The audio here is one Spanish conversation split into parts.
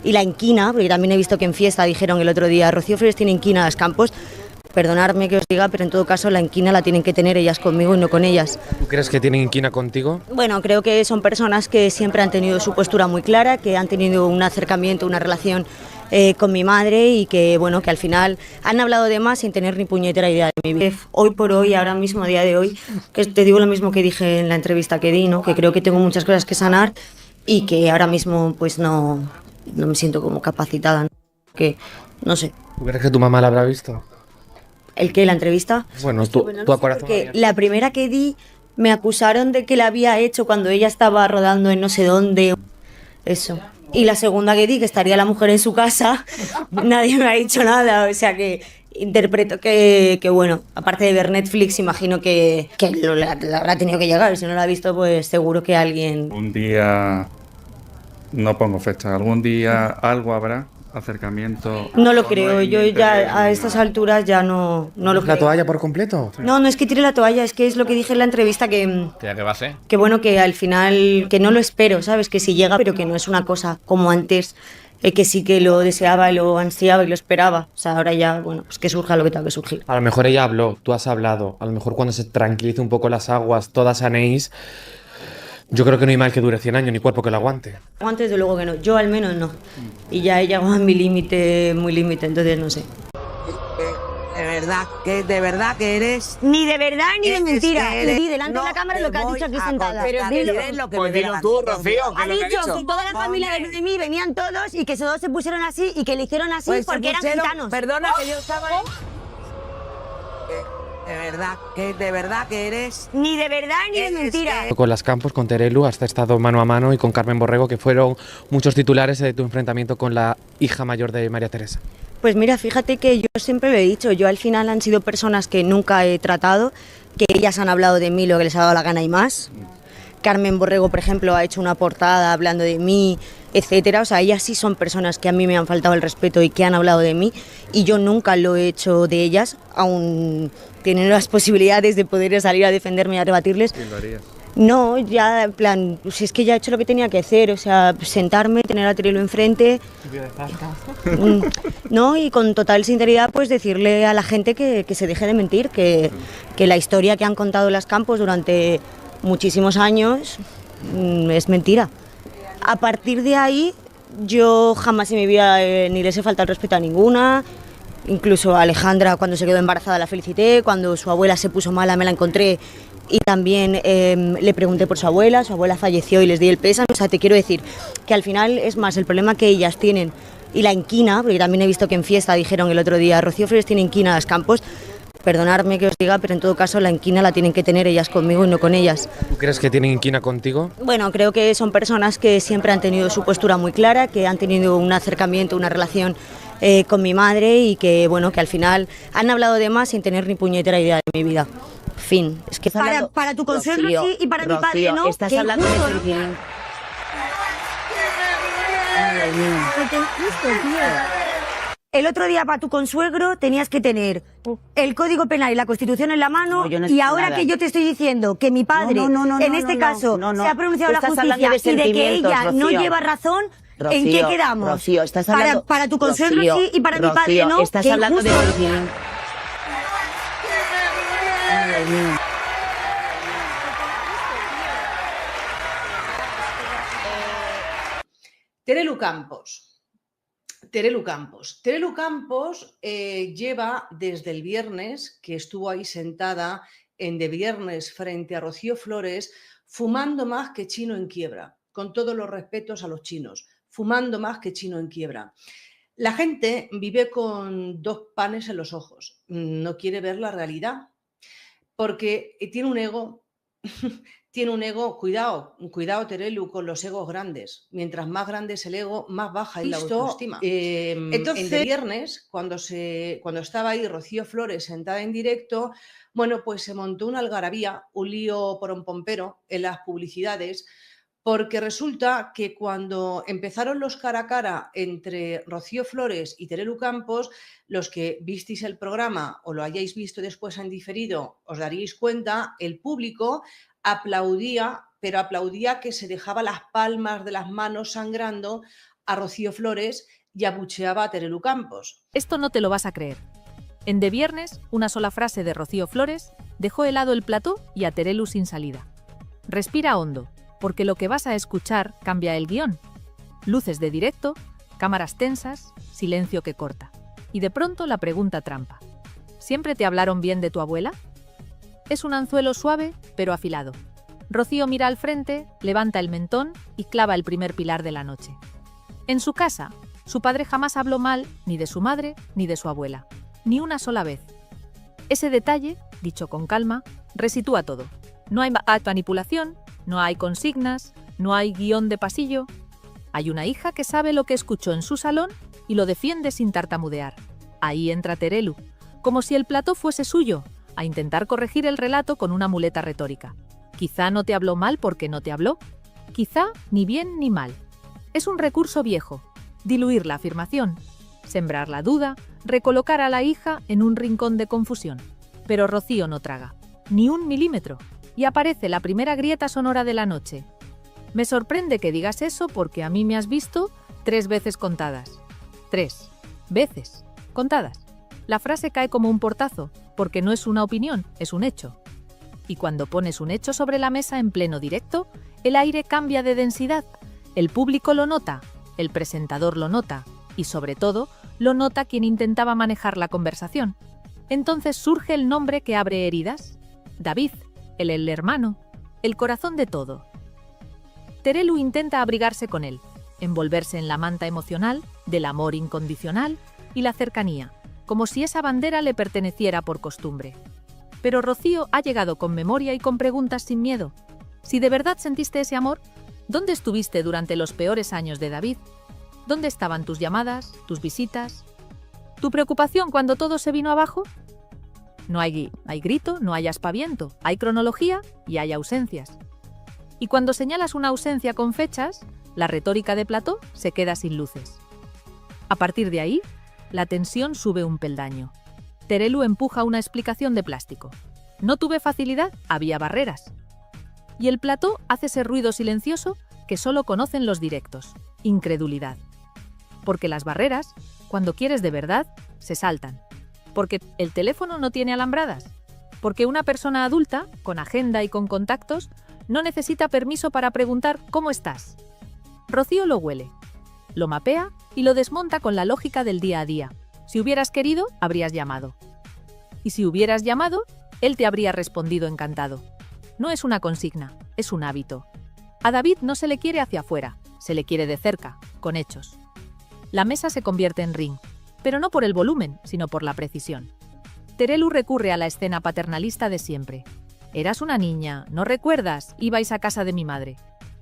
y la inquina, porque también he visto que en fiesta dijeron el otro día, Rocío Flores tiene inquina a los Campos. Perdonadme que os diga, pero en todo caso la inquina la tienen que tener ellas conmigo y no con ellas. ¿Tú crees que tienen inquina contigo? Bueno, creo que son personas que siempre han tenido su postura muy clara, que han tenido un acercamiento, una relación con mi madre y que, bueno, que al final han hablado de más sin tener ni puñetera idea de mi vida. Hoy por hoy, ahora mismo, a día de hoy, que te digo lo mismo que dije en la entrevista que di, ¿no? Que creo que tengo muchas cosas que sanar y que ahora mismo pues no me siento como capacitada, ¿no? Que no sé. ¿Tú crees que tu mamá la habrá visto? ¿El qué? ¿La entrevista? Bueno, tú a corazón Porque abierto. la primera que di me acusaron de que la había hecho cuando ella estaba rodando en no sé dónde. Eso. Y la segunda que di, que estaría la mujer en su casa, nadie me ha dicho nada. O sea que interpreto que bueno, aparte de ver Netflix, imagino que la habrá tenido que llegar. Si no la ha visto, pues seguro que alguien... Un día, no pongo fecha, algún día algo habrá, acercamiento. No lo ¿O creo, hay yo interés ya a ni estas nada? alturas ya no lo ¿La creo. toalla por completo? No, no es que tire la toalla, es que es lo que dije en la entrevista ¿Qué va a ser? que bueno, que al final, que no lo espero, ¿sabes? Que si llega, pero que no es una cosa como antes, que sí que lo deseaba, lo ansiaba y lo esperaba. O sea, ahora ya, bueno, pues que surja lo que tenga que surgir. A lo mejor ella habló, tú has hablado. A lo mejor cuando se tranquilice un poco las aguas, todas sanéis. Yo creo que no hay mal que dure 100 años, ni cuerpo que lo aguante. Antes, de luego que no, yo al menos no. Y ya he llegado a mi límite, muy límite, entonces no sé. De verdad que eres... Ni de verdad ni de Es mentira. que Y eres- di delante de no la cámara lo que te has voy dicho aquí a sentada. contestar, Pero dilo. diré lo que Pues me dé dilo la tú, gana. Rocío, Ha que lo que dicho ha que toda la familia de mí venían todos y que todos se pusieron así y que le hicieron así Pues se porque eran pusieron- gitanos. Perdona que yo estaba ahí. De verdad que eres... Ni de verdad ni de Es mentira. que- Con las Campos, con Terelu, has estado mano a mano y con Carmen Borrego, que fueron muchos titulares de tu enfrentamiento con la hija mayor de María Teresa. Pues mira, fíjate que yo siempre lo he dicho, yo al final han sido personas que nunca he tratado, que ellas han hablado de mí lo que les ha dado la gana y más. Carmen Borrego, por ejemplo, ha hecho una portada hablando de mí, etcétera. O sea, ellas sí son personas que a mí me han faltado el respeto y que han hablado de mí y yo nunca lo he hecho de ellas, aún tienen las posibilidades de poder salir a defenderme y a rebatirles. ¿Quién lo harías? No, ya en plan, pues es que ya he hecho lo que tenía que hacer, o sea, sentarme, tener a Terelu enfrente, no, y con total sinceridad pues decirle a la gente que se deje de mentir, que la historia que han contado las Campos durante muchísimos años es mentira. A partir de ahí yo jamás en mi vida ni les he faltado el respeto a ninguna. Incluso a Alejandra, cuando se quedó embarazada, la felicité. Cuando su abuela se puso mala, me la encontré y también le pregunté por su abuela falleció y les di el pésame. O sea, te quiero decir que al final es más el problema que ellas tienen y la inquina, porque también he visto que en fiesta dijeron el otro día, Rocío Flores tiene inquina a los Campos. Perdonadme que os diga, pero en todo caso la inquina la tienen que tener ellas conmigo y no con ellas. ¿Tú crees que tienen inquina contigo? Bueno, creo que son personas que siempre han tenido su postura muy clara, que han tenido un acercamiento, una relación con mi madre y que, bueno, que al final han hablado de más sin tener ni puñetera idea de mi vida. Fin. Es que para tu consuelo sí y para mi padre no. Estás Qué hablando de injusto, ¿no? sentimiento. Qué injusto, tío. El otro día para tu consuegro tenías que tener el Código Penal y la Constitución en la mano No, yo no he y hecho ahora nada. que yo te estoy diciendo que mi padre en este caso se ha pronunciado Tú la estás hablando justicia de y de que sentimientos, ella no Rocío. lleva razón, ¿en qué Rocío, quedamos? Rocío, estás hablando... Para tu consuegro Rocío, sí y para mi padre Rocío, no. Estás Qué hablando de injusto. sentimientos. Ay, Dios mío. Terelu Campos. Terelu Campos lleva desde el viernes, que estuvo ahí sentada en De Viernes frente a Rocío Flores, fumando más que chino en quiebra, con todos los respetos a los chinos, fumando más que chino en quiebra. La gente vive con dos panes en los ojos, no quiere ver la realidad, porque tiene un ego. Tiene un ego, cuidado Terelu con los egos grandes. Mientras más grande es el ego, más baja es la autoestima. Entonces, en viernes, cuando estaba ahí Rocío Flores sentada en directo, bueno, pues se montó una algarabía, un lío pompero en las publicidades, porque resulta que cuando empezaron los cara a cara entre Rocío Flores y Terelu Campos, los que visteis el programa o lo hayáis visto después en diferido, os daríais cuenta, el público aplaudía, pero aplaudía que se dejaba las palmas de las manos sangrando a Rocío Flores y abucheaba a Terelu Campos. Esto no te lo vas a creer. En De Viernes, una sola frase de Rocío Flores dejó helado el plató y a Terelu sin salida. Respira hondo, porque lo que vas a escuchar cambia el guión. Luces de directo, cámaras tensas, silencio que corta. Y de pronto la pregunta trampa. ¿Siempre te hablaron bien de tu abuela? Es un anzuelo suave, pero afilado. Rocío mira al frente, levanta el mentón y clava el primer pilar de la noche. En su casa, su padre jamás habló mal ni de su madre ni de su abuela. Ni una sola vez. Ese detalle, dicho con calma, resitúa todo. No hay manipulación, no hay consignas, no hay guión de pasillo. Hay una hija que sabe lo que escuchó en su salón y lo defiende sin tartamudear. Ahí entra Terelu, como si el plató fuese suyo, a intentar corregir el relato con una muleta retórica. Quizá no te habló mal porque no te habló. Quizá ni bien ni mal. Es un recurso viejo. Diluir la afirmación, sembrar la duda, recolocar a la hija en un rincón de confusión. Pero Rocío no traga, ni un milímetro, y aparece la primera grieta sonora de la noche. Me sorprende que digas eso porque a mí me has visto 3 veces contadas. 3 veces contadas. La frase cae como un portazo, porque no es una opinión, es un hecho. Y cuando pones un hecho sobre la mesa en pleno directo, el aire cambia de densidad. El público lo nota, el presentador lo nota, y sobre todo, lo nota quien intentaba manejar la conversación. Entonces surge el nombre que abre heridas. David, el hermano, el corazón de todo. Terelu intenta abrigarse con él, envolverse en la manta emocional del amor incondicional y la cercanía, como si esa bandera le perteneciera por costumbre. Pero Rocío ha llegado con memoria y con preguntas sin miedo. Si de verdad sentiste ese amor, ¿dónde estuviste durante los peores años de David? ¿Dónde estaban tus llamadas, tus visitas? ¿Tu preocupación cuando todo se vino abajo? No hay grito, no hay aspaviento, hay cronología y hay ausencias. Y cuando señalas una ausencia con fechas, la retórica de plató se queda sin luces. A partir de ahí, la tensión sube un peldaño. Terelu empuja una explicación de plástico. No tuve facilidad, había barreras. Y el plató hace ese ruido silencioso que solo conocen los directos. Incredulidad. Porque las barreras, cuando quieres de verdad, se saltan. Porque el teléfono no tiene alambradas. Porque una persona adulta, con agenda y con contactos, no necesita permiso para preguntar ¿cómo estás? Rocío lo huele, lo mapea y lo desmonta con la lógica del día a día. Si hubieras querido, habrías llamado. Y si hubieras llamado, él te habría respondido encantado. No es una consigna, es un hábito. A David no se le quiere hacia afuera, se le quiere de cerca, con hechos. La mesa se convierte en ring, pero no por el volumen, sino por la precisión. Terelu recurre a la escena paternalista de siempre. Eras una niña, ¿no recuerdas? Ibais a casa de mi madre.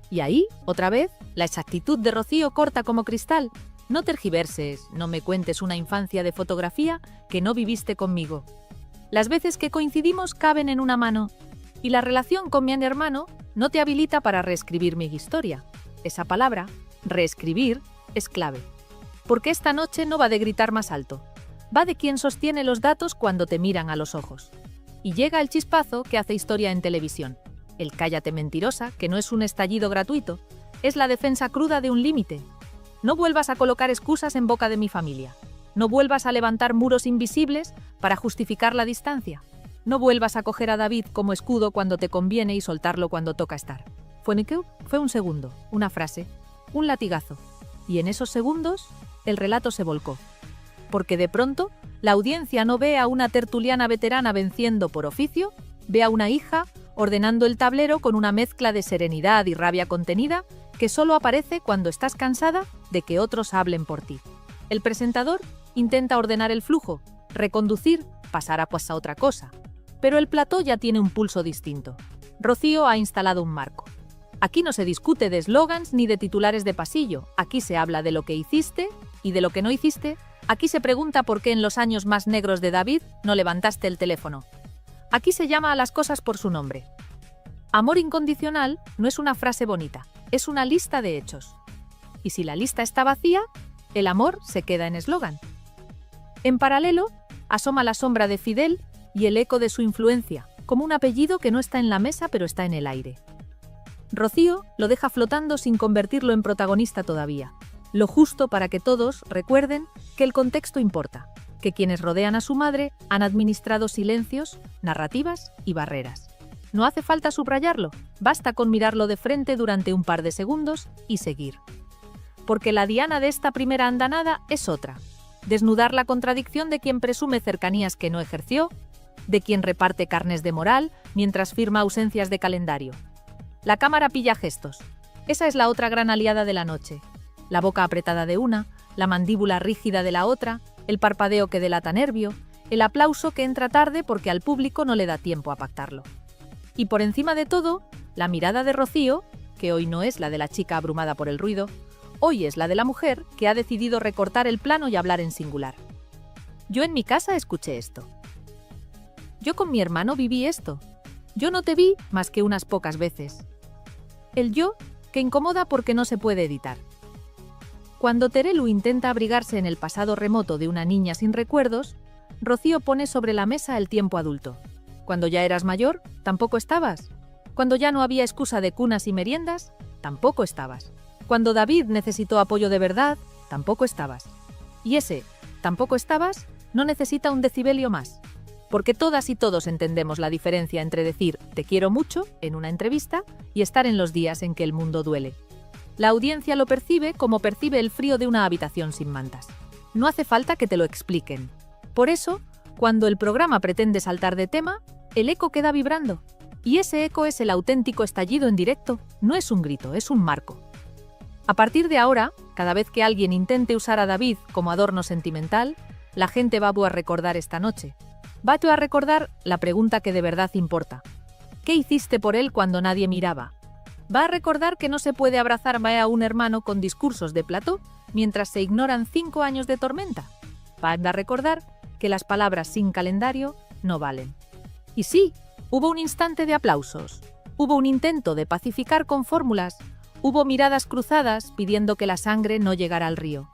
Y ahí, otra vez, la exactitud de Rocío corta como cristal. No tergiverses, no me cuentes una infancia de fotografía que no viviste conmigo. Las veces que coincidimos caben en una mano, y la relación con mi hermano no te habilita para reescribir mi historia. Esa palabra, reescribir, es clave. Porque esta noche no va de gritar más alto, va de quien sostiene los datos cuando te miran a los ojos. Y llega el chispazo que hace historia en televisión. El cállate mentirosa, que no es un estallido gratuito, es la defensa cruda de un límite. No vuelvas a colocar excusas en boca de mi familia. No vuelvas a levantar muros invisibles para justificar la distancia. No vuelvas a coger a David como escudo cuando te conviene y soltarlo cuando toca estar. Fue un segundo, una frase, un latigazo. Y en esos segundos, el relato se volcó. Porque de pronto, la audiencia no ve a una tertuliana veterana venciendo por oficio, ve a una hija ordenando el tablero con una mezcla de serenidad y rabia contenida que solo aparece cuando estás cansada de que otros hablen por ti. El presentador intenta ordenar el flujo, reconducir, pasar a otra cosa. Pero el plató ya tiene un pulso distinto. Rocío ha instalado un marco. Aquí no se discute de eslogans ni de titulares de pasillo. Aquí se habla de lo que hiciste y de lo que no hiciste. Aquí se pregunta por qué en los años más negros de David no levantaste el teléfono. Aquí se llama a las cosas por su nombre. Amor incondicional no es una frase bonita, es una lista de hechos. Y si la lista está vacía, el amor se queda en eslogan. En paralelo, asoma la sombra de Fidel y el eco de su influencia, como un apellido que no está en la mesa pero está en el aire. Rocío lo deja flotando sin convertirlo en protagonista todavía. Lo justo para que todos recuerden que el contexto importa, que quienes rodean a su madre han administrado silencios, narrativas y barreras. No hace falta subrayarlo, basta con mirarlo de frente durante un par de segundos y seguir. Porque la diana de esta primera andanada es otra: desnudar la contradicción de quien presume cercanías que no ejerció, de quien reparte carnes de moral mientras firma ausencias de calendario. La cámara pilla gestos. Esa es la otra gran aliada de la noche. La boca apretada de una, la mandíbula rígida de la otra, el parpadeo que delata nervio, el aplauso que entra tarde porque al público no le da tiempo a pactarlo. Y por encima de todo, la mirada de Rocío, que hoy no es la de la chica abrumada por el ruido, hoy es la de la mujer que ha decidido recortar el plano y hablar en singular. Yo en mi casa escuché esto. Yo con mi hermano viví esto. Yo no te vi más que unas pocas veces. El yo que incomoda porque no se puede editar. Cuando Terelu intenta abrigarse en el pasado remoto de una niña sin recuerdos, Rocío pone sobre la mesa el tiempo adulto. Cuando ya eras mayor, tampoco estabas. Cuando ya no había excusa de cunas y meriendas, tampoco estabas. Cuando David necesitó apoyo de verdad, tampoco estabas. Y ese tampoco estabas no necesita un decibelio más. Porque todas y todos entendemos la diferencia entre decir «te quiero mucho» en una entrevista y estar en los días en que el mundo duele. La audiencia lo percibe como percibe el frío de una habitación sin mantas. No hace falta que te lo expliquen. Por eso, cuando el programa pretende saltar de tema, el eco queda vibrando. Y ese eco es el auténtico estallido en directo, no es un grito, es un marco. A partir de ahora, cada vez que alguien intente usar a David como adorno sentimental, la gente va a recordar esta noche. Va a recordar la pregunta que de verdad importa. ¿Qué hiciste por él cuando nadie miraba? Va a recordar que no se puede abrazar a un hermano con discursos de plató mientras se ignoran 5 años de tormenta. Va a recordar que las palabras sin calendario no valen. Y sí, hubo un instante de aplausos, hubo un intento de pacificar con fórmulas, hubo miradas cruzadas pidiendo que la sangre no llegara al río.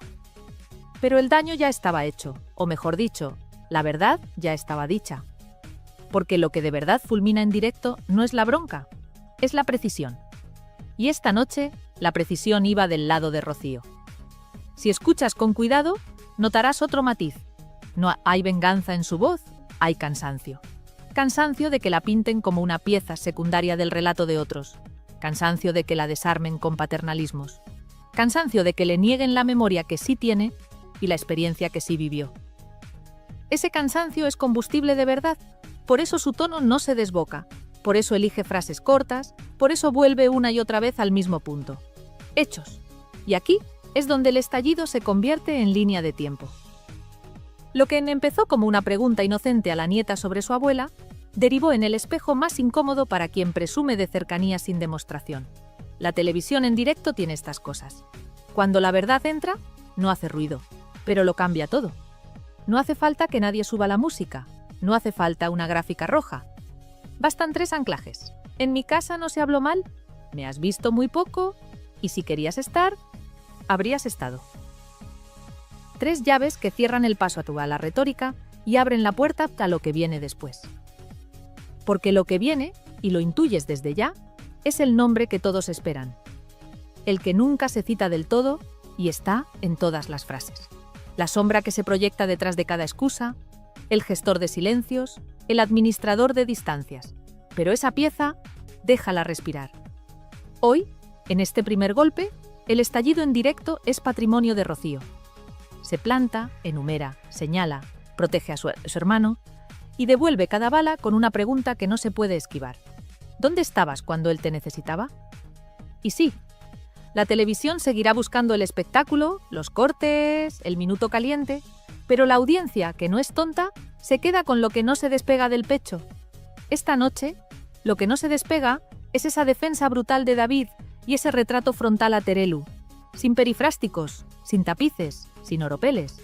Pero el daño ya estaba hecho, o mejor dicho, la verdad ya estaba dicha. Porque lo que de verdad fulmina en directo no es la bronca, es la precisión. Y esta noche, la precisión iba del lado de Rocío. Si escuchas con cuidado, notarás otro matiz. No hay venganza en su voz, hay cansancio. Cansancio de que la pinten como una pieza secundaria del relato de otros. Cansancio de que la desarmen con paternalismos. Cansancio de que le nieguen la memoria que sí tiene y la experiencia que sí vivió. Ese cansancio es combustible de verdad, por eso su tono no se desboca, por eso elige frases cortas, por eso vuelve una y otra vez al mismo punto. Hechos. Y aquí es donde el estallido se convierte en línea de tiempo. Lo que empezó como una pregunta inocente a la nieta sobre su abuela, derivó en el espejo más incómodo para quien presume de cercanía sin demostración. La televisión en directo tiene estas cosas. Cuando la verdad entra, no hace ruido, pero lo cambia todo. No hace falta que nadie suba la música, no hace falta una gráfica roja. Bastan 3 anclajes. En mi casa no se habló mal, me has visto muy poco, y si querías estar, habrías estado. 3 llaves que cierran el paso a la retórica y abren la puerta a lo que viene después. Porque lo que viene, y lo intuyes desde ya, es el nombre que todos esperan. El que nunca se cita del todo y está en todas las frases. La sombra que se proyecta detrás de cada excusa, el gestor de silencios, el administrador de distancias. Pero esa pieza, déjala respirar. Hoy, en este primer golpe, el estallido en directo es patrimonio de Rocío. Se planta, enumera, señala, protege a su hermano y devuelve cada bala con una pregunta que no se puede esquivar. ¿Dónde estabas cuando él te necesitaba? Y sí, la televisión seguirá buscando el espectáculo, los cortes, el minuto caliente, pero la audiencia, que no es tonta, se queda con lo que no se despega del pecho. Esta noche, lo que no se despega es esa defensa brutal de David y ese retrato frontal a Terelu, sin perifrásticos, sin tapices, sin oropeles.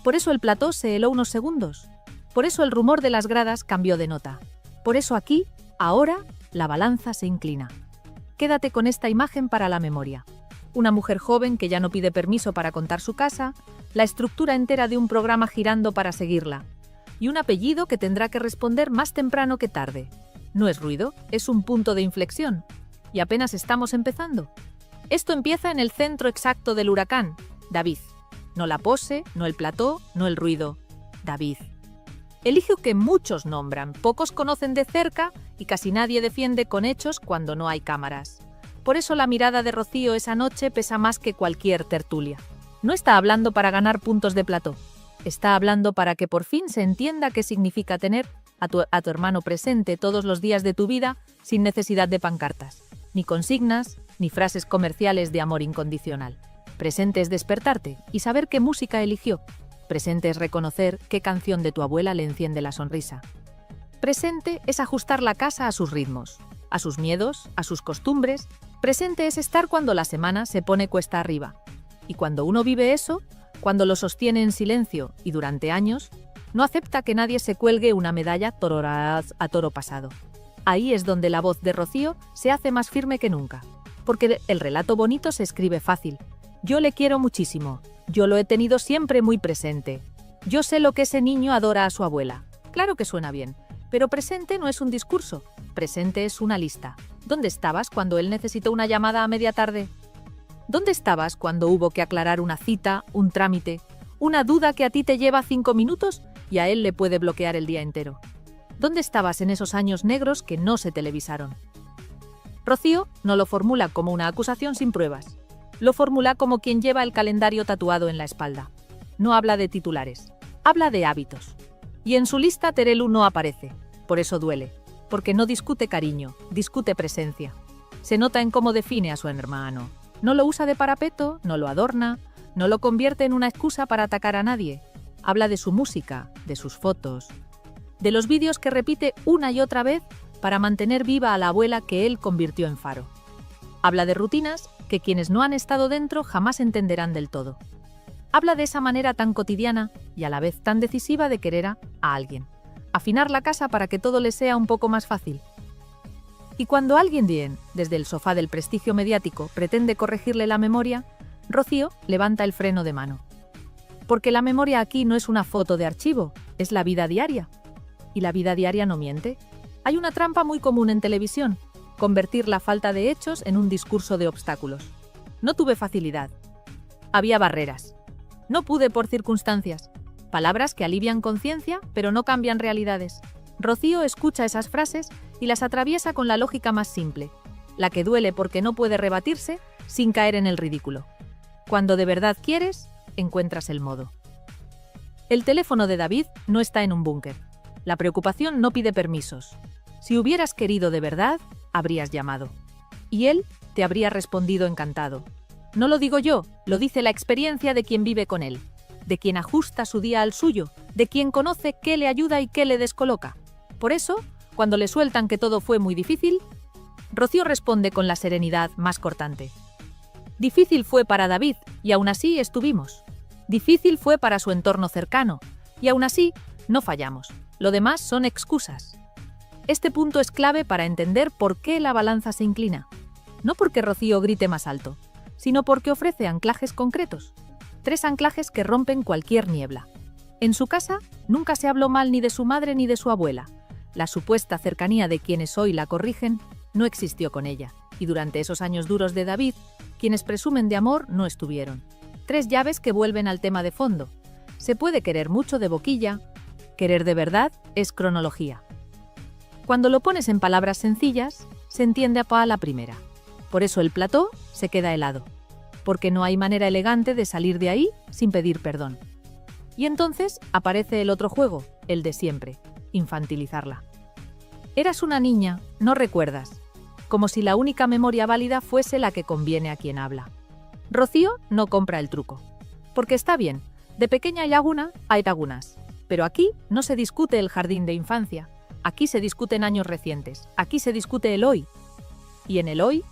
Por eso el plató se heló unos segundos. Por eso el rumor de las gradas cambió de nota. Por eso aquí, ahora, la balanza se inclina. Quédate con esta imagen para la memoria. Una mujer joven que ya no pide permiso para contar su casa, la estructura entera de un programa girando para seguirla, y un apellido que tendrá que responder más temprano que tarde. No es ruido, es un punto de inflexión. Y apenas estamos empezando. Esto empieza en el centro exacto del huracán, David. No la pose, no el plató, no el ruido. David. El hijo que muchos nombran, pocos conocen de cerca y casi nadie defiende con hechos cuando no hay cámaras. Por eso la mirada de Rocío esa noche pesa más que cualquier tertulia. No está hablando para ganar puntos de plató. Está hablando para que por fin se entienda qué significa tener a tu hermano presente todos los días de tu vida sin necesidad de pancartas, ni consignas, ni frases comerciales de amor incondicional. Presente es despertarte y saber qué música eligió. Presente es reconocer qué canción de tu abuela le enciende la sonrisa. Presente es ajustar la casa a sus ritmos, a sus miedos, a sus costumbres. Presente es estar cuando la semana se pone cuesta arriba. Y cuando uno vive eso, cuando lo sostiene en silencio y durante años, no acepta que nadie se cuelgue una medalla a toro pasado. Ahí es donde la voz de Rocío se hace más firme que nunca. Porque el relato bonito se escribe fácil. Yo le quiero muchísimo. Yo lo he tenido siempre muy presente. Yo sé lo que ese niño adora a su abuela. Claro que suena bien, pero presente no es un discurso. Presente es una lista. ¿Dónde estabas cuando él necesitó una llamada a media tarde? ¿Dónde estabas cuando hubo que aclarar una cita, un trámite, una duda que a ti te lleva 5 minutos y a él le puede bloquear el día entero? ¿Dónde estabas en esos años negros que no se televisaron? Rocío no lo formula como una acusación sin pruebas. Lo formula como quien lleva el calendario tatuado en la espalda. No habla de titulares, habla de hábitos. Y en su lista Terelu no aparece, por eso duele, porque no discute cariño, discute presencia. Se nota en cómo define a su hermano. No lo usa de parapeto, no lo adorna, no lo convierte en una excusa para atacar a nadie. Habla de su música, de sus fotos, de los vídeos que repite una y otra vez para mantener viva a la abuela que él convirtió en faro. Habla de rutinas que quienes no han estado dentro jamás entenderán del todo. Habla de esa manera tan cotidiana y a la vez tan decisiva de querer a alguien. Afinar la casa para que todo le sea un poco más fácil. Y cuando alguien bien, desde el sofá del prestigio mediático, pretende corregirle la memoria, Rocío levanta el freno de mano. Porque la memoria aquí no es una foto de archivo, es la vida diaria. Y la vida diaria no miente. Hay una trampa muy común en televisión: convertir la falta de hechos en un discurso de obstáculos. No tuve facilidad. Había barreras. No pude por circunstancias. Palabras que alivian conciencia, pero no cambian realidades. Rocío escucha esas frases y las atraviesa con la lógica más simple, la que duele porque no puede rebatirse sin caer en el ridículo. Cuando de verdad quieres, encuentras el modo. El teléfono de David no está en un búnker. La preocupación no pide permisos. Si hubieras querido de verdad, habrías llamado. Y él te habría respondido encantado. No lo digo yo, lo dice la experiencia de quien vive con él, de quien ajusta su día al suyo, de quien conoce qué le ayuda y qué le descoloca. Por eso, cuando le sueltan que todo fue muy difícil, Rocío responde con la serenidad más cortante. Difícil fue para David, y aún así estuvimos. Difícil fue para su entorno cercano, y aún así no fallamos. Lo demás son excusas. Este punto es clave para entender por qué la balanza se inclina. No porque Rocío grite más alto, sino porque ofrece anclajes concretos. 3 anclajes que rompen cualquier niebla. En su casa nunca se habló mal ni de su madre ni de su abuela. La supuesta cercanía de quienes hoy la corrigen no existió con ella. Y durante esos años duros de David, quienes presumen de amor no estuvieron. 3 llaves que vuelven al tema de fondo. Se puede querer mucho de boquilla. Querer de verdad es cronología. Cuando lo pones en palabras sencillas, se entiende a la primera. Por eso el plató se queda helado. Porque no hay manera elegante de salir de ahí sin pedir perdón. Y entonces aparece el otro juego, el de siempre, infantilizarla. Eras una niña, no recuerdas. Como si la única memoria válida fuese la que conviene a quien habla. Rocío no compra el truco. Porque está bien, de pequeña laguna hay lagunas. Pero aquí no se discute el jardín de infancia. Aquí se discuten años recientes. Aquí se discute el hoy. Y en el hoy,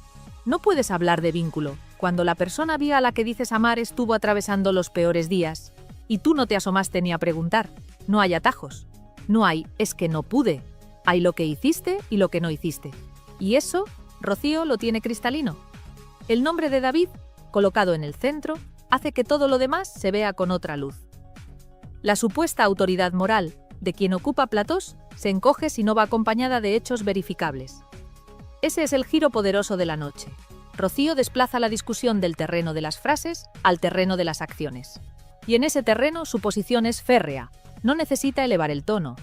no puedes hablar de vínculo cuando la persona viva a la que dices amar estuvo atravesando los peores días y tú no te asomaste ni a preguntar. No hay atajos. No hay, es que no pude. Hay lo que hiciste y lo que no hiciste. Y eso, Rocío lo tiene cristalino. El nombre de David, colocado en el centro, hace que todo lo demás se vea con otra luz. La supuesta autoridad moral de quien ocupa platós se encoge si no va acompañada de hechos verificables. Ese es el giro poderoso de la noche. Rocío desplaza la discusión del terreno de las frases al terreno de las acciones. Y en ese terreno su posición es férrea, no necesita elevar el tono.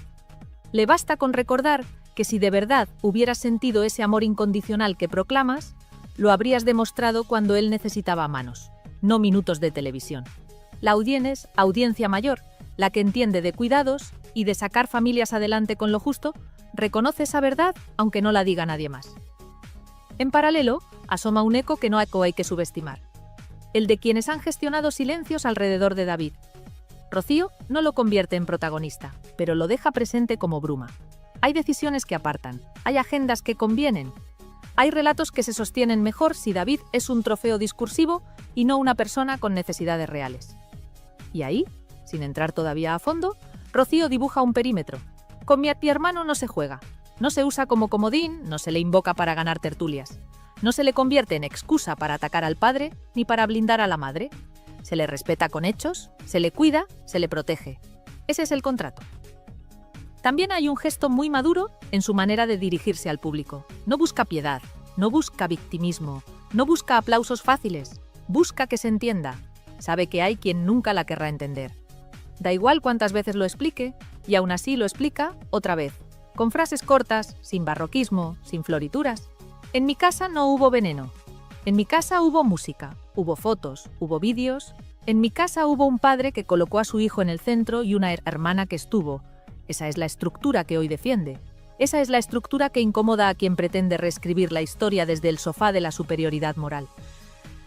Le basta con recordar que si de verdad hubieras sentido ese amor incondicional que proclamas, lo habrías demostrado cuando él necesitaba manos, no minutos de televisión. La audiencia mayor, la que entiende de cuidados y de sacar familias adelante con lo justo, reconoce esa verdad aunque no la diga nadie más. En paralelo, asoma un eco que no hay que subestimar. El de quienes han gestionado silencios alrededor de David. Rocío no lo convierte en protagonista, pero lo deja presente como bruma. Hay decisiones que apartan, hay agendas que convienen. Hay relatos que se sostienen mejor si David es un trofeo discursivo y no una persona con necesidades reales. Y ahí, sin entrar todavía a fondo, Rocío dibuja un perímetro. Con mi hermano no se juega, no se usa como comodín, no se le invoca para ganar tertulias. No se le convierte en excusa para atacar al padre ni para blindar a la madre. Se le respeta con hechos, se le cuida, se le protege. Ese es el contrato. También hay un gesto muy maduro en su manera de dirigirse al público. No busca piedad, no busca victimismo, no busca aplausos fáciles, busca que se entienda. Sabe que hay quien nunca la querrá entender. Da igual cuántas veces lo explique, y aún así lo explica otra vez, con frases cortas, sin barroquismo, sin florituras. En mi casa no hubo veneno. En mi casa hubo música, hubo fotos, hubo vídeos. En mi casa hubo un padre que colocó a su hijo en el centro y una hermana que estuvo. Esa es la estructura que hoy defiende. Esa es la estructura que incomoda a quien pretende reescribir la historia desde el sofá de la superioridad moral.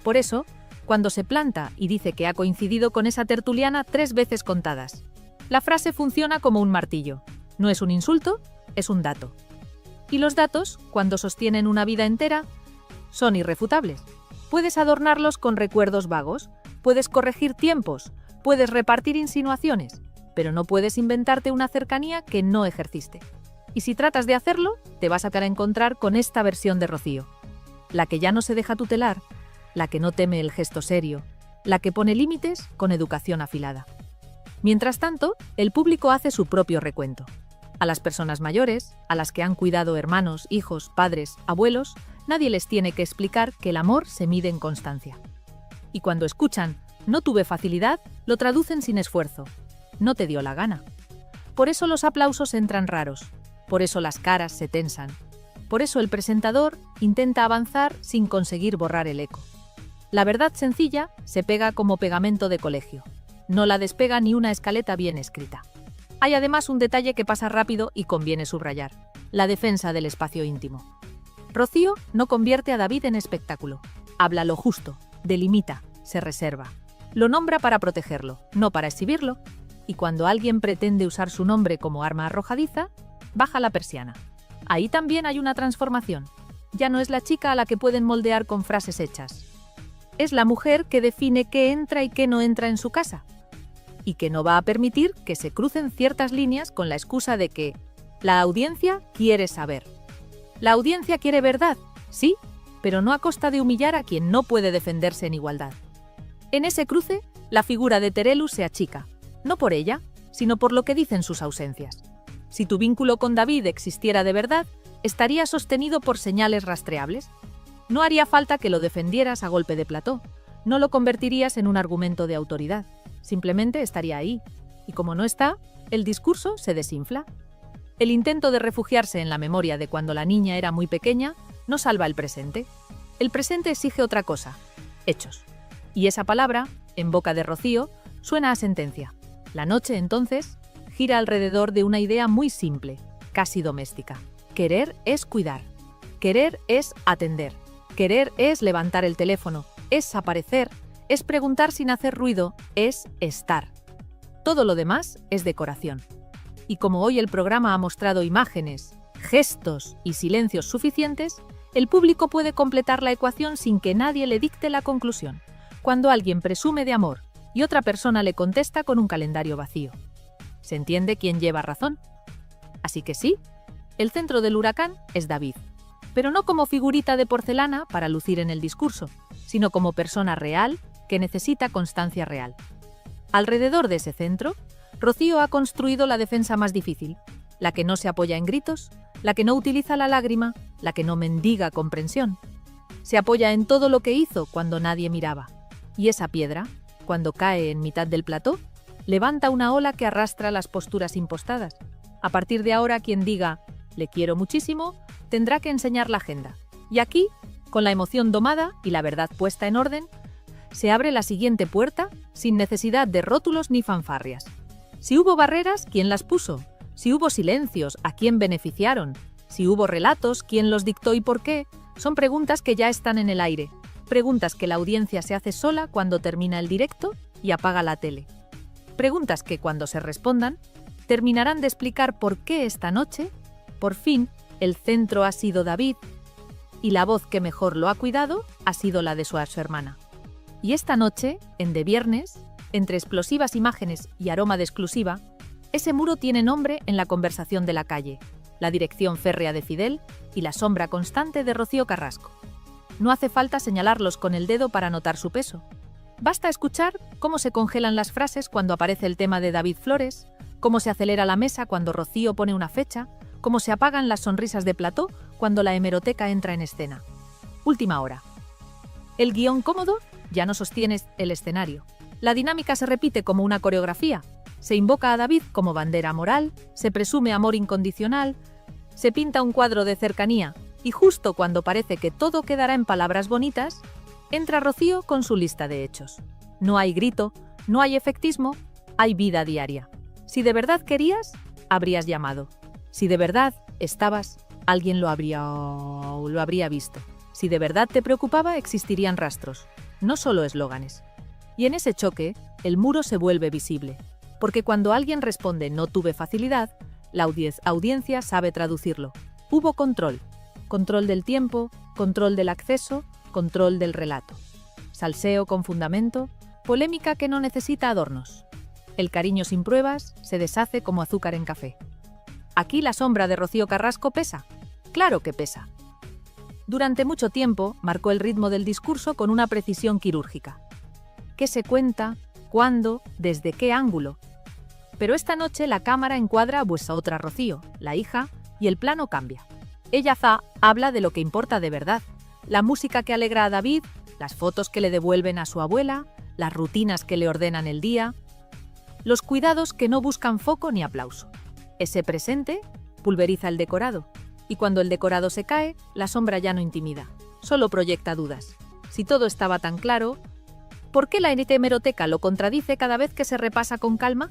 Por eso, cuando se planta y dice que ha coincidido con esa tertuliana 3 veces contadas, la frase funciona como un martillo. No es un insulto, es un dato. Y los datos, cuando sostienen una vida entera, son irrefutables. Puedes adornarlos con recuerdos vagos, puedes corregir tiempos, puedes repartir insinuaciones, pero no puedes inventarte una cercanía que no ejerciste. Y si tratas de hacerlo, te vas a encontrar con esta versión de Rocío. La que ya no se deja tutelar, la que no teme el gesto serio, la que pone límites con educación afilada. Mientras tanto, el público hace su propio recuento. A las personas mayores, a las que han cuidado hermanos, hijos, padres, abuelos, nadie les tiene que explicar que el amor se mide en constancia. Y cuando escuchan «no tuve facilidad», lo traducen sin esfuerzo. No te dio la gana. Por eso los aplausos entran raros. Por eso las caras se tensan. Por eso el presentador intenta avanzar sin conseguir borrar el eco. La verdad sencilla se pega como pegamento de colegio. No la despega ni una escaleta bien escrita. Hay además un detalle que pasa rápido y conviene subrayar: la defensa del espacio íntimo. Rocío no convierte a David en espectáculo. Habla lo justo, delimita, se reserva. Lo nombra para protegerlo, no para exhibirlo. Y cuando alguien pretende usar su nombre como arma arrojadiza, baja la persiana. Ahí también hay una transformación. Ya no es la chica a la que pueden moldear con frases hechas. Es la mujer que define qué entra y qué no entra en su casa. Y que no va a permitir que se crucen ciertas líneas con la excusa de que la audiencia quiere saber. La audiencia quiere verdad, sí, pero no a costa de humillar a quien no puede defenderse en igualdad. En ese cruce, la figura de Terelu se achica, no por ella, sino por lo que dicen sus ausencias. Si tu vínculo con David existiera de verdad, estaría sostenido por señales rastreables. No haría falta que lo defendieras a golpe de plató, no lo convertirías en un argumento de autoridad. Simplemente estaría ahí, y como no está, el discurso se desinfla. El intento de refugiarse en la memoria de cuando la niña era muy pequeña no salva el presente. El presente exige otra cosa: hechos. Y esa palabra, en boca de Rocío, suena a sentencia. La noche, entonces, gira alrededor de una idea muy simple, casi doméstica. Querer es cuidar. Querer es atender. Querer es levantar el teléfono, es aparecer, es preguntar sin hacer ruido, es estar. Todo lo demás es decoración. Y como hoy el programa ha mostrado imágenes, gestos y silencios suficientes, el público puede completar la ecuación sin que nadie le dicte la conclusión. Cuando alguien presume de amor y otra persona le contesta con un calendario vacío, ¿se entiende quién lleva razón? Así que sí, el centro del huracán es David, pero no como figurita de porcelana para lucir en el discurso, sino como persona real que necesita constancia real. Alrededor de ese centro, Rocío ha construido la defensa más difícil, la que no se apoya en gritos, la que no utiliza la lágrima, la que no mendiga comprensión. Se apoya en todo lo que hizo cuando nadie miraba. Y esa piedra, cuando cae en mitad del plató, levanta una ola que arrastra las posturas impostadas. A partir de ahora, quien diga «le quiero muchísimo», tendrá que enseñar la agenda. Y aquí, con la emoción domada y la verdad puesta en orden, se abre la siguiente puerta sin necesidad de rótulos ni fanfarrias. Si hubo barreras, ¿quién las puso? Si hubo silencios, ¿a quién beneficiaron? Si hubo relatos, ¿quién los dictó y por qué? Son preguntas que ya están en el aire. Preguntas que la audiencia se hace sola cuando termina el directo y apaga la tele. Preguntas que, cuando se respondan, terminarán de explicar por qué esta noche, por fin, el centro ha sido David y la voz que mejor lo ha cuidado ha sido la de su hermana. Y esta noche, en De Viernes, entre explosivas imágenes y aroma de exclusiva, ese muro tiene nombre en la conversación de la calle, la dirección férrea de Fidel y la sombra constante de Rocío Carrasco. No hace falta señalarlos con el dedo para notar su peso. Basta escuchar cómo se congelan las frases cuando aparece el tema de David Flores, cómo se acelera la mesa cuando Rocío pone una fecha, cómo se apagan las sonrisas de plató cuando la hemeroteca entra en escena. Última hora. El guión cómodo ya no sostiene el escenario. La dinámica se repite como una coreografía. Se invoca a David como bandera moral, se presume amor incondicional, se pinta un cuadro de cercanía y justo cuando parece que todo quedará en palabras bonitas, entra Rocío con su lista de hechos. No hay grito, no hay efectismo, hay vida diaria. Si de verdad querías, habrías llamado. Si de verdad estabas, alguien lo habría visto. Si de verdad te preocupaba, existirían rastros, no solo eslóganes. Y en ese choque, el muro se vuelve visible, porque cuando alguien responde «no tuve facilidad», la audiencia sabe traducirlo. Hubo control. Control del tiempo, control del acceso, control del relato. Salseo con fundamento, polémica que no necesita adornos. El cariño sin pruebas se deshace como azúcar en café. Aquí la sombra de Rocío Carrasco pesa. Claro que pesa. Durante mucho tiempo marcó el ritmo del discurso con una precisión quirúrgica. ¿Qué se cuenta? ¿Cuándo? ¿Desde qué ángulo? Pero esta noche la cámara encuadra a otra Rocío, la hija, y el plano cambia. Ella habla de lo que importa de verdad. La música que alegra a David, las fotos que le devuelven a su abuela, las rutinas que le ordenan el día, los cuidados que no buscan foco ni aplauso. Ese presente pulveriza el decorado, y cuando el decorado se cae, la sombra ya no intimida, solo proyecta dudas. Si todo estaba tan claro, ¿por qué la hemeroteca lo contradice cada vez que se repasa con calma?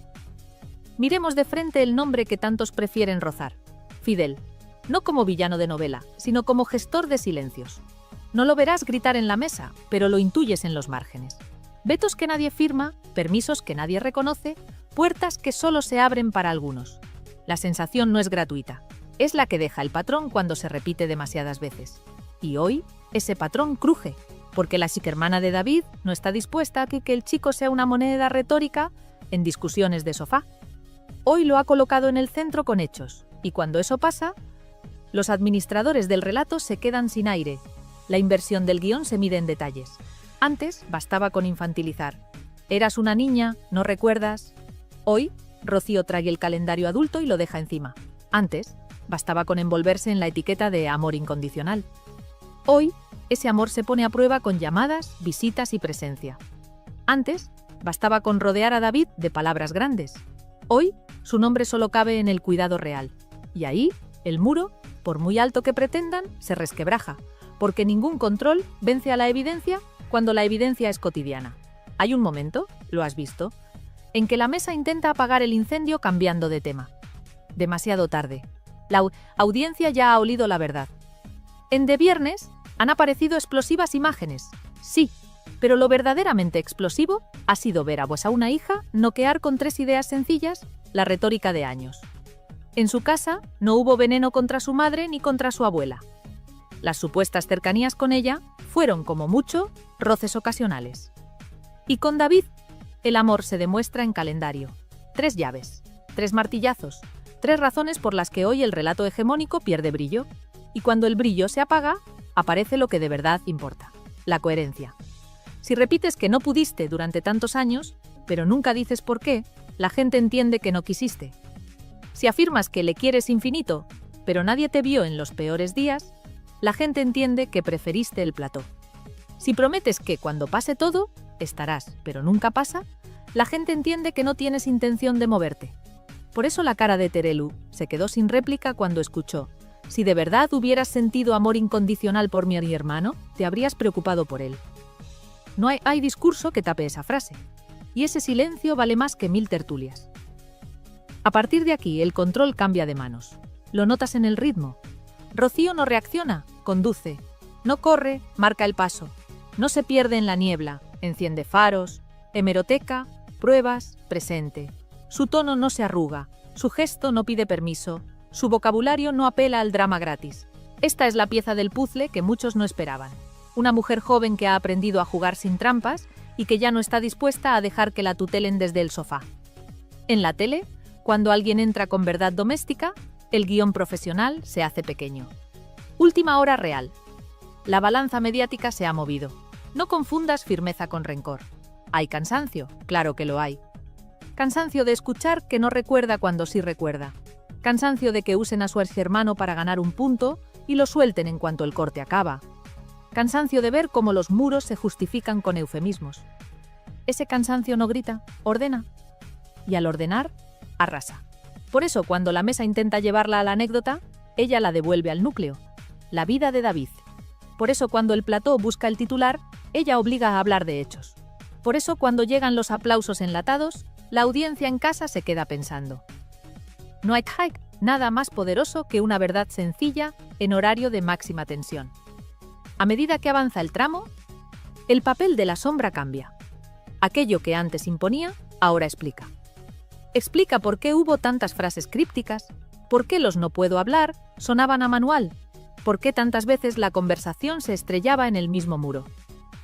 Miremos de frente el nombre que tantos prefieren rozar, Fidel, no como villano de novela, sino como gestor de silencios. No lo verás gritar en la mesa, pero lo intuyes en los márgenes. Vetos que nadie firma, permisos que nadie reconoce, puertas que solo se abren para algunos. La sensación no es gratuita, es la que deja el patrón cuando se repite demasiadas veces. Y hoy, ese patrón cruje, porque la psiquermana de David no está dispuesta a que el chico sea una moneda retórica en discusiones de sofá. Hoy lo ha colocado en el centro con hechos, y cuando eso pasa, los administradores del relato se quedan sin aire. La inversión del guión se mide en detalles. Antes bastaba con infantilizar. Eras una niña, ¿no recuerdas? Hoy, Rocío trae el calendario adulto y lo deja encima. Antes, bastaba con envolverse en la etiqueta de amor incondicional. Hoy, ese amor se pone a prueba con llamadas, visitas y presencia. Antes, bastaba con rodear a David de palabras grandes. Hoy, su nombre solo cabe en el cuidado real. Y ahí, el muro, por muy alto que pretendan, se resquebraja, porque ningún control vence a la evidencia cuando la evidencia es cotidiana. Hay un momento, lo has visto, en que la mesa intenta apagar el incendio cambiando de tema. Demasiado tarde. La audiencia ya ha olido la verdad. En De Viernes han aparecido explosivas imágenes, sí, pero lo verdaderamente explosivo ha sido ver a una hija noquear con 3 ideas sencillas la retórica de años. En su casa no hubo veneno contra su madre ni contra su abuela. Las supuestas cercanías con ella fueron, como mucho, roces ocasionales. Y con David, el amor se demuestra en calendario. 3 llaves, 3 martillazos, 3 razones por las que hoy el relato hegemónico pierde brillo. Y cuando el brillo se apaga, aparece lo que de verdad importa, la coherencia. Si repites que no pudiste durante tantos años, pero nunca dices por qué, la gente entiende que no quisiste. Si afirmas que le quieres infinito, pero nadie te vio en los peores días, la gente entiende que preferiste el plató. Si prometes que cuando pase todo, estarás, pero nunca pasa, la gente entiende que no tienes intención de moverte. Por eso la cara de Terelu se quedó sin réplica cuando escuchó: si de verdad hubieras sentido amor incondicional por mi hermano, te habrías preocupado por él. No hay discurso que tape esa frase. Y ese silencio vale más que 1000 tertulias. A partir de aquí, el control cambia de manos. Lo notas en el ritmo. Rocío no reacciona, conduce. No corre, marca el paso. No se pierde en la niebla, enciende faros. Hemeroteca, pruebas, presente. Su tono no se arruga, su gesto no pide permiso, su vocabulario no apela al drama gratis. Esta es la pieza del puzzle que muchos no esperaban. Una mujer joven que ha aprendido a jugar sin trampas y que ya no está dispuesta a dejar que la tutelen desde el sofá. En la tele, cuando alguien entra con verdad doméstica, el guión profesional se hace pequeño. Última hora real. La balanza mediática se ha movido. No confundas firmeza con rencor. ¿Hay cansancio? Claro que lo hay. Cansancio de escuchar que no recuerda cuando sí recuerda. Cansancio de que usen a su exhermano para ganar un punto y lo suelten en cuanto el corte acaba. Cansancio de ver cómo los muros se justifican con eufemismos. Ese cansancio no grita, ordena. Y al ordenar, arrasa. Por eso, cuando la mesa intenta llevarla a la anécdota, ella la devuelve al núcleo. La vida de David. Por eso, cuando el plató busca el titular, ella obliga a hablar de hechos. Por eso, cuando llegan los aplausos enlatados, la audiencia en casa se queda pensando. No hay nada más poderoso que una verdad sencilla en horario de máxima tensión. A medida que avanza el tramo, el papel de la sombra cambia. Aquello que antes imponía, ahora explica. Explica por qué hubo tantas frases crípticas, por qué los no puedo hablar sonaban a manual, por qué tantas veces la conversación se estrellaba en el mismo muro.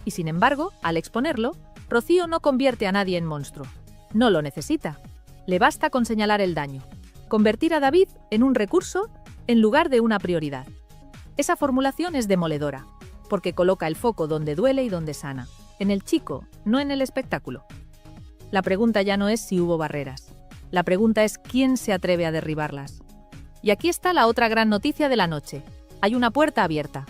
Y sin embargo, al exponerlo, Rocío no convierte a nadie en monstruo. No lo necesita. Le basta con señalar el daño. Convertir a David en un recurso en lugar de una prioridad. Esa formulación es demoledora, porque coloca el foco donde duele y donde sana. En el chico, no en el espectáculo. La pregunta ya no es si hubo barreras. La pregunta es quién se atreve a derribarlas. Y aquí está la otra gran noticia de la noche. Hay una puerta abierta.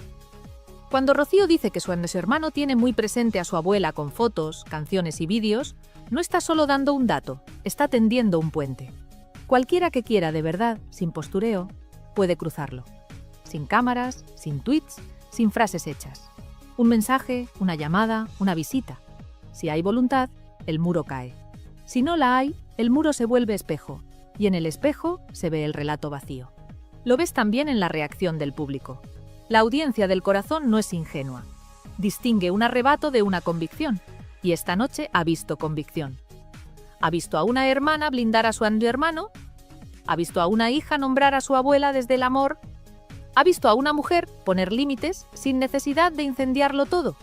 Cuando Rocío dice que su hermano tiene muy presente a su abuela con fotos, canciones y vídeos, no está solo dando un dato, está tendiendo un puente. Cualquiera que quiera de verdad, sin postureo, puede cruzarlo. Sin cámaras, sin tweets, sin frases hechas. Un mensaje, una llamada, una visita. Si hay voluntad, el muro cae. Si no la hay, el muro se vuelve espejo, y en el espejo se ve el relato vacío. Lo ves también en la reacción del público. La audiencia del corazón no es ingenua. Distingue un arrebato de una convicción, y esta noche ha visto convicción. Ha visto a una hermana blindar a su hermano, ha visto a una hija nombrar a su abuela desde el amor, ha visto a una mujer poner límites sin necesidad de incendiarlo todo.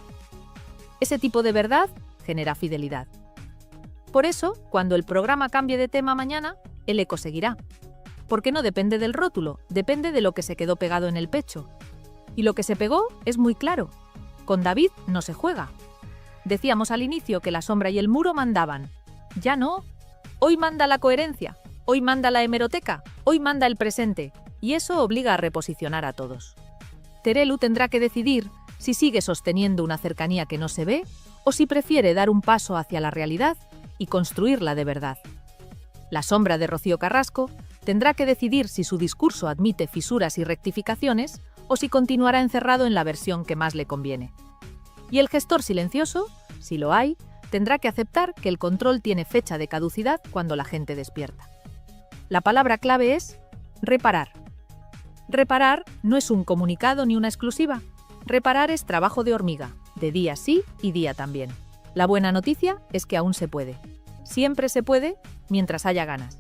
Ese tipo de verdad genera fidelidad. Por eso, cuando el programa cambie de tema mañana, el eco seguirá. Porque no depende del rótulo, depende de lo que se quedó pegado en el pecho. Y lo que se pegó es muy claro. Con David no se juega. Decíamos al inicio que la sombra y el muro mandaban. Ya no. Hoy manda la coherencia, hoy manda la hemeroteca, hoy manda el presente, y eso obliga a reposicionar a todos. Terelu tendrá que decidir si sigue sosteniendo una cercanía que no se ve o si prefiere dar un paso hacia la realidad y construirla de verdad. La sombra de Rocío Carrasco tendrá que decidir si su discurso admite fisuras y rectificaciones o si continuará encerrado en la versión que más le conviene. Y el gestor silencioso, si lo hay, tendrá que aceptar que el control tiene fecha de caducidad cuando la gente despierta. La palabra clave es reparar. Reparar no es un comunicado ni una exclusiva. Reparar es trabajo de hormiga, de día sí y día también. La buena noticia es que aún se puede. Siempre se puede, mientras haya ganas.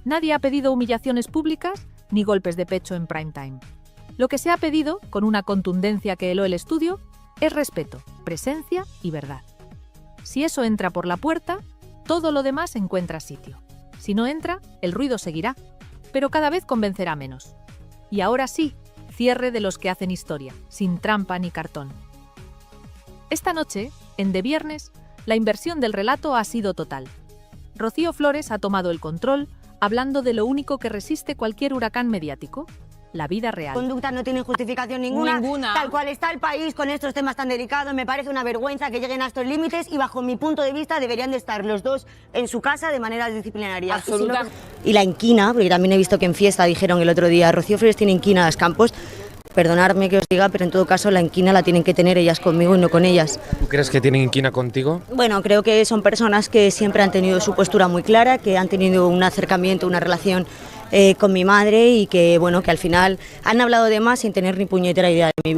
Nadie ha pedido humillaciones públicas ni golpes de pecho en prime time. Lo que se ha pedido, con una contundencia que heló el estudio, es respeto, presencia y verdad. Si eso entra por la puerta, todo lo demás encuentra sitio. Si no entra, el ruido seguirá, pero cada vez convencerá menos. Y ahora sí, cierre de los que hacen historia, sin trampa ni cartón. Esta noche, en De Viernes, la inversión del relato ha sido total. Rocío Flores ha tomado el control, hablando de lo único que resiste cualquier huracán mediático, la vida real. Conductas no tienen justificación ninguna. Tal cual está el país con estos temas tan delicados, me parece una vergüenza que lleguen a estos límites y bajo mi punto de vista deberían de estar los dos en su casa de manera disciplinaria. Absoluta. Y la inquina, porque también he visto que en fiesta dijeron el otro día, Rocío Flores tiene inquina a los Campos. Perdonadme que os diga, pero en todo caso la inquina la tienen que tener ellas conmigo y no con ellas. ¿Tú crees que tienen inquina contigo? Bueno, creo que son personas que siempre han tenido su postura muy clara, que han tenido un acercamiento, una relación con mi madre y que, bueno, que al final han hablado de más sin tener ni puñetera idea de mi vida.